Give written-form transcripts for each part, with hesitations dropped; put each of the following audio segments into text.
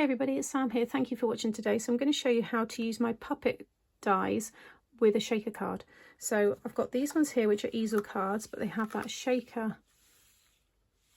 everybody, it's Sam here. Thank you for watching today. So I'm going to show you how to use my puppet dies with a shaker card. So I've got these ones here which are easel cards, but they have that shaker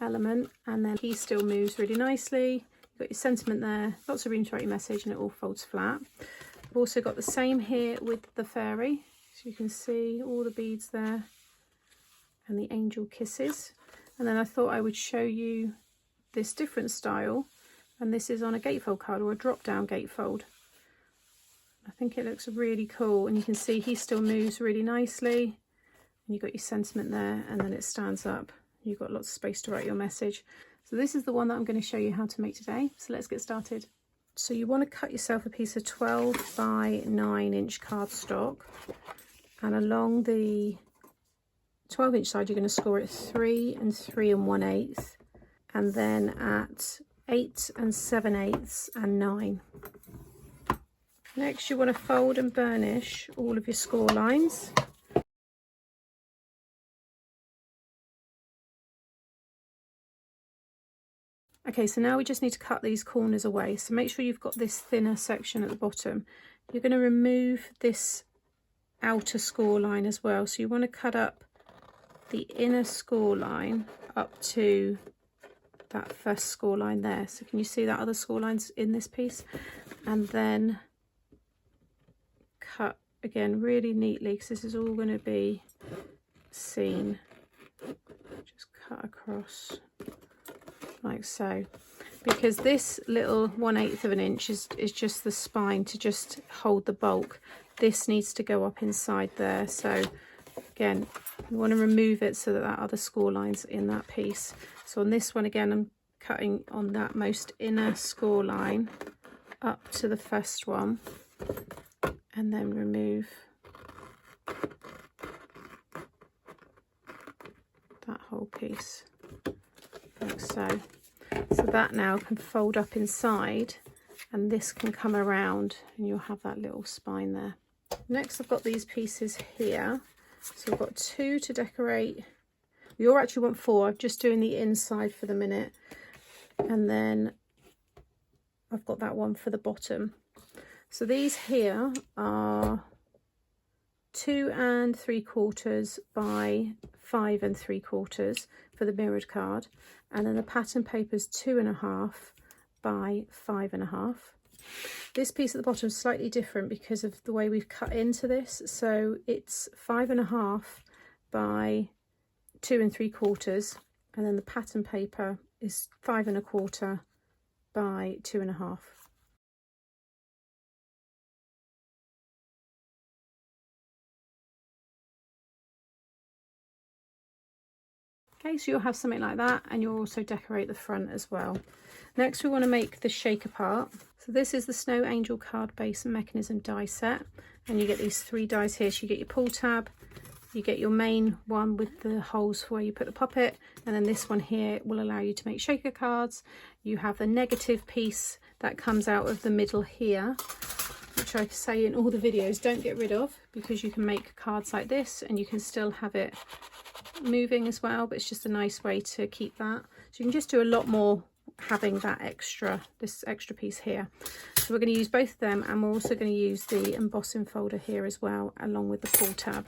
element, and then he still moves really nicely. You've got your sentiment there, lots of room to write your message, and it all folds flat. I've also got the same here with the fairy, so you can see all the beads there and the angel kisses. And then I thought I would show you this different style, and this is on a gatefold card or a drop down gatefold. I think it looks really cool, and you can see he still moves really nicely, and you've got your sentiment there, and then it stands up. You've got lots of space to write your message. So this is the one that I'm going to show you how to make today. So let's get started. So you want to cut yourself a piece of 12 by 9 inch cardstock, and along the 12 inch side you're going to score it 3 and 3 1/8, and then at 8 and 7/8 and 9. Next you want to fold and burnish all of your score lines. Okay, so now we just need to cut these corners away. So make sure you've got this thinner section at the bottom. You're going to remove this outer score line as well. So you want to cut up the inner score line up to that first score line there. So can you see that other score lines in this piece? And then cut again really neatly, because this is all going to be seen. Just cut across like so, because this little 1/8 of an inch is just the spine to just hold the bulk. This needs to go up inside there. So again, you want to remove it so that that other score line's in that piece. So on this one again, I'm cutting on that most inner score line up to the first one, and then remove that whole piece like so. So that now can fold up inside, and this can come around, and you'll have that little spine there. Next I've got these pieces here. So I've got 2 to decorate. We all actually want 4. I'm just doing the inside for the minute, and then I've got that one for the bottom. So these here are 2 3/4 by 5 3/4 for the mirrored card, and then the pattern paper is 2 1/2 by 5 1/2. This piece at the bottom is slightly different because of the way we've cut into this. So it's 5 1/2 by 2 3/4, and then the pattern paper is 5 1/4 by 2 1/2. Okay, so you'll have something like that, and you'll also decorate the front as well. Next we want to make the shaker part. So this is the Snow Angel card base mechanism die set, and you get these 3 dies here. So you get your pull tab, you get your main one with the holes for where you put the puppet, and then this one here will allow you to make shaker cards. You have the negative piece that comes out of the middle here, which I say in all the videos, don't get rid of, because you can make cards like this and you can still have it moving as well, but it's just a nice way to keep that. So you can just do a lot more having that this extra piece here. So we're going to use both of them, and we're also going to use the embossing folder here as well, along with the pull tab.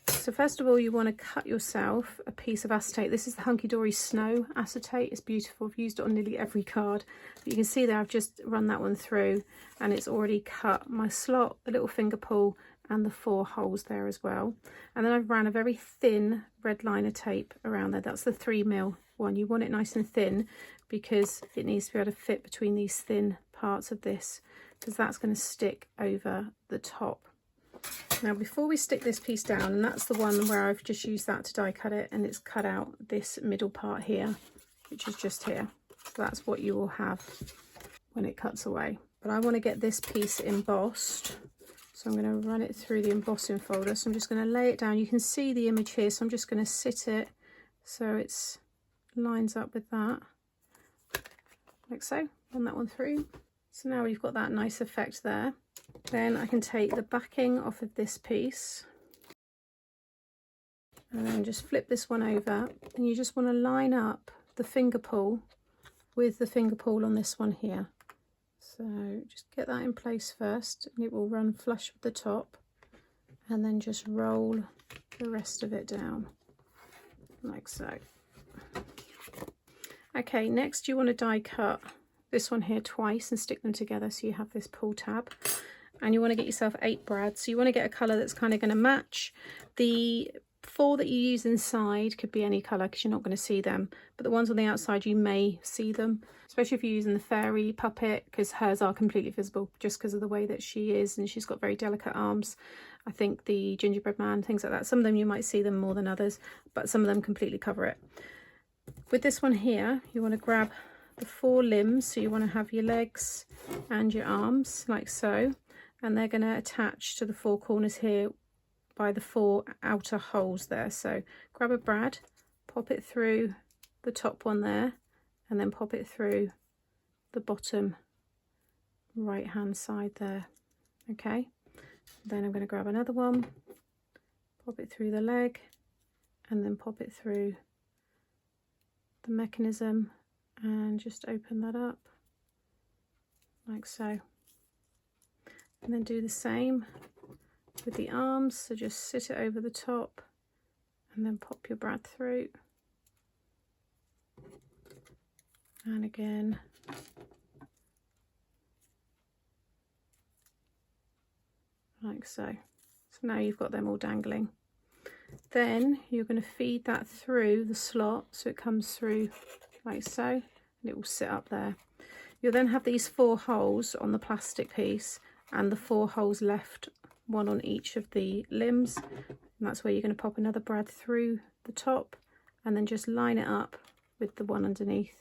So first of all, you want to cut yourself a piece of acetate. This is the Hunky Dory Snow acetate. It's beautiful. I've used it on nearly every card. But you can see there I've just run that one through, and it's already cut my slot, the little finger pull, and the 4 holes there as well. And then I've ran a very thin red liner tape around there. That's the 3mm one. You want it nice and thin because it needs to be able to fit between these thin parts of this, because that's going to stick over the top. Now before we stick this piece down, and that's the one where I've just used that to die cut it, and it's cut out this middle part here, which is just here. So that's what you will have when it cuts away. But I want to get this piece embossed, so I'm going to run it through the embossing folder. So I'm just going to lay it down. You can see the image here, so I'm just going to sit it so it's lines up with that, like so. Run that one through. So now we've got that nice effect there. Then I can take the backing off of this piece, and then just flip this one over, and you just want to line up the finger pull with the finger pull on this one here. So just get that in place first, and it will run flush with the top, and then just roll the rest of it down like so. Okay, next you want to die cut this one here twice and stick them together so you have this pull tab, and you want to get yourself 8 brads. So you want to get a colour that's kind of going to match. The 4 that you use inside could be any colour because you're not going to see them, but the ones on the outside you may see them, especially if you're using the fairy puppet, because hers are completely visible just because of the way that she is, and she's got very delicate arms. I think the gingerbread man, things like that, some of them you might see them more than others, but some of them completely cover it. With this one here, you want to grab the 4 limbs, so you want to have your legs and your arms like so, and they're going to attach to the 4 corners here by the 4 outer holes there. So grab a brad, pop it through the top one there, and then pop it through the bottom right hand side there. Okay, then I'm going to grab another one, pop it through the leg, and then pop it through the mechanism, and just open that up like so, and then do the same with the arms. So just sit it over the top and then pop your brad through, and again like so. So now you've got them all dangling. Then you're going to feed that through the slot so it comes through like so, and it will sit up there. You'll then have these 4 holes on the plastic piece and the 4 holes left, one on each of the limbs, and that's where you're going to pop another brad through the top and then just line it up with the one underneath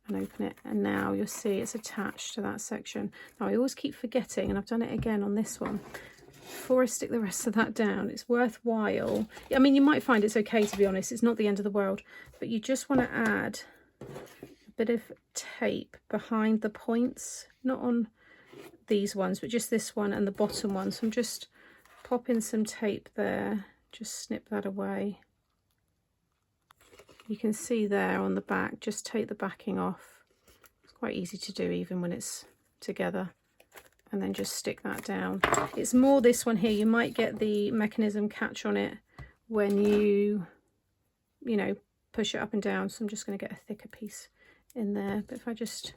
and open it, and now you'll see it's attached to that section. Now I always keep forgetting, and I've done it again on this one, before I stick the rest of that down, it's worthwhile. I mean, you might find it's okay, to be honest, it's not the end of the world, but you just want to add a bit of tape behind the points, not on these ones, but just this one and the bottom one. So I'm just popping some tape there, just snip that away. You can see there on the back, just take the backing off. It's quite easy to do even when it's together, and then just stick that down. It's more this one here, you might get the mechanism catch on it when you know, push it up and down, so I'm just going to get a thicker piece in there. But if I just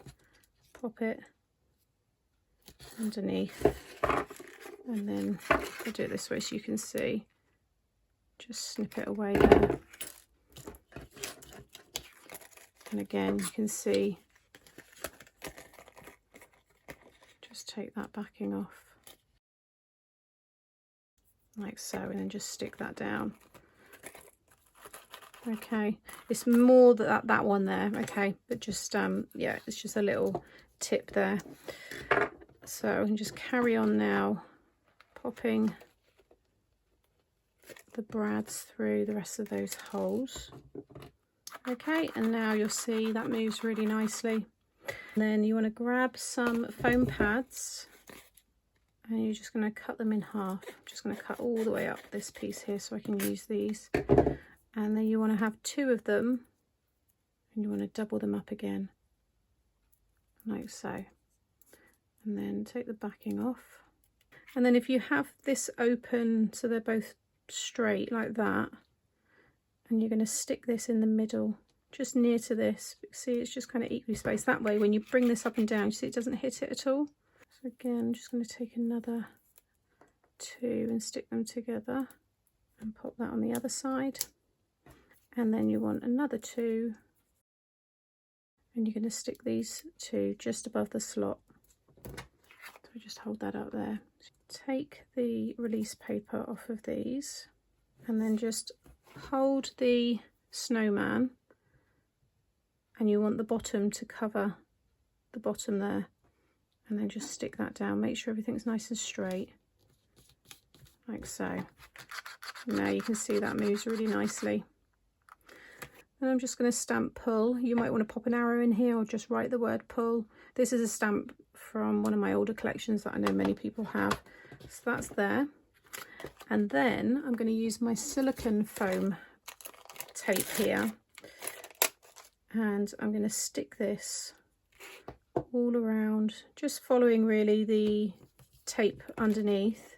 pop it underneath, and then I'll do it this way so you can see, just snip it away there, and again you can see, just take that backing off like so, and then just stick that down. Okay, it's more that one there, okay, but just yeah, it's just a little tip there. So I can just carry on now, popping the brads through the rest of those holes. Okay, and now you'll see that moves really nicely. And then you want to grab some foam pads, and you're just going to cut them in half. I'm just going to cut all the way up this piece here so I can use these. And then you want to have 2 of them, and you want to double them up again like so, and then take the backing off. And then if you have this open so they're both straight like that, and you're going to stick this in the middle just near to this, see it's just kind of equally spaced, that way when you bring this up and down, you see it doesn't hit it at all. So again, I'm just going to take another 2 and stick them together and pop that on the other side. And then you want another 2, and you're going to stick these 2 just above the slot. So just hold that up there. Take the release paper off of these, and then just hold the snowman, and you want the bottom to cover the bottom there, and then just stick that down. Make sure everything's nice and straight like so. Now you can see that moves really nicely. And I'm just going to stamp pull. You might want to pop an arrow in here or just write the word pull. This is a stamp from one of my older collections that I know many people have. So that's there. And then I'm going to use my silicone foam tape here, and I'm going to stick this all around, just following really the tape underneath.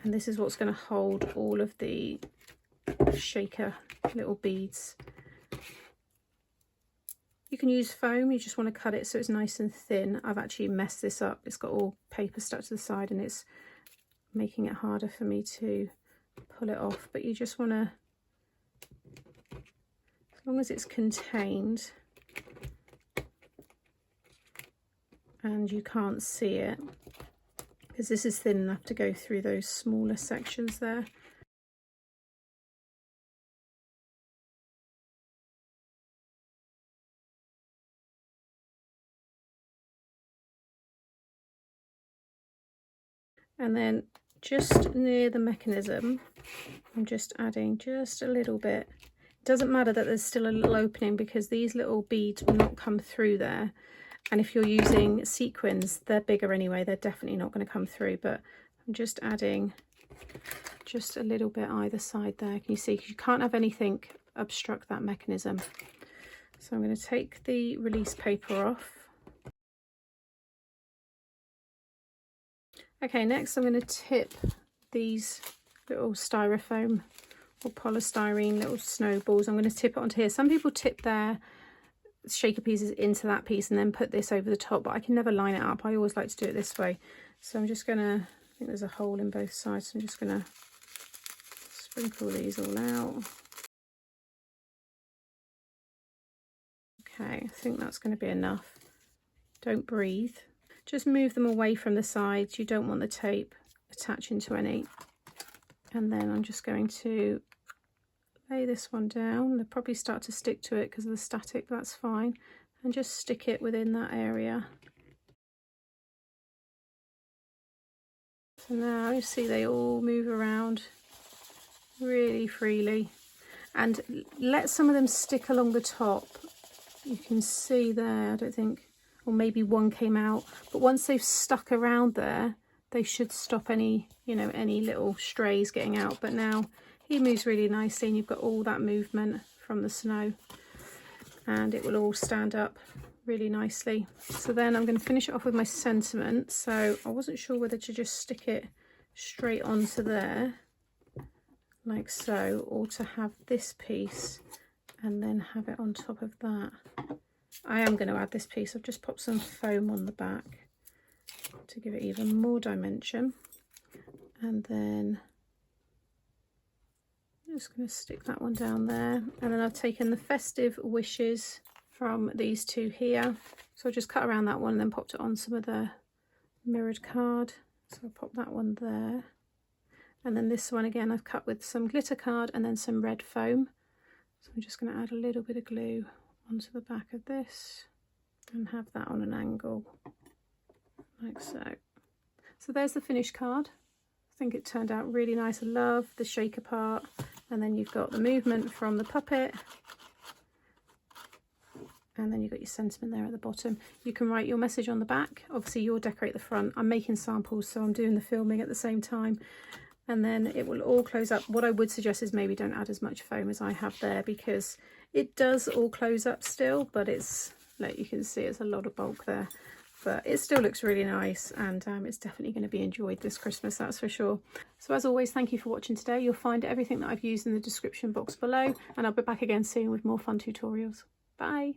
And this is what's going to hold all of the shaker little beads. You can use foam, you just want to cut it so it's nice and thin. I've actually messed this up. It's got all paper stuck to the side and it's making it harder for me to pull it off. But you just want to, as long as it's contained and you can't see it, because this is thin enough to go through those smaller sections there. And then just near the mechanism, I'm just adding just a little bit. It doesn't matter that there's still a little opening because these little beads will not come through there. And if you're using sequins, they're bigger anyway, they're definitely not going to come through. But I'm just adding just a little bit either side there. Can you see? Because you can't have anything obstruct that mechanism. So I'm going to take the release paper off. Okay, next I'm going to tip these little styrofoam or polystyrene little snowballs. I'm going to tip it onto here. Some people tip their shaker pieces into that piece and then put this over the top, but I can never line it up. I always like to do it this way. So I'm just going to, I think there's a hole in both sides, so I'm just going to sprinkle these all out. Okay, I think that's going to be enough. Don't breathe. Just move them away from the sides. You don't want the tape attaching to any. And then I'm just going to lay this one down. They'll probably start to stick to it because of the static, that's fine. And just stick it within that area. So now you see they all move around really freely. And let some of them stick along the top. You can see there, I don't think, or maybe one came out, but once they've stuck around there, they should stop any, you know, any little strays getting out. But now he moves really nicely and you've got all that movement from the snow and it will all stand up really nicely. So then I'm going to finish it off with my sentiment. So I wasn't sure whether to just stick it straight onto there like so, or to have this piece and then have it on top of that. I am going to add this piece. I've just popped some foam on the back to give it even more dimension. And then I'm just going to stick that one down there. And then I've taken the festive wishes from these two here. So I'll just cut around that one and then popped it on some of the mirrored card. So I'll pop that one there. And then this one again I've cut with some glitter card and then some red foam. So I'm just going to add a little bit of glue onto the back of this and have that on an angle like so. So there's the finished card. I think it turned out really nice. I love the shaker part, and then you've got the movement from the puppet, and then you've got your sentiment there at the bottom. You can write your message on the back. Obviously you'll decorate the front. I'm making samples, so I'm doing the filming at the same time. And then it will all close up. What I would suggest is maybe don't add as much foam as I have there, because it does all close up still, but it's, like you can see, it's a lot of bulk there. But it still looks really nice, and it's definitely going to be enjoyed this Christmas, that's for sure. So as always, thank you for watching today. You'll find everything that I've used in the description box below, and I'll be back again soon with more fun tutorials. Bye!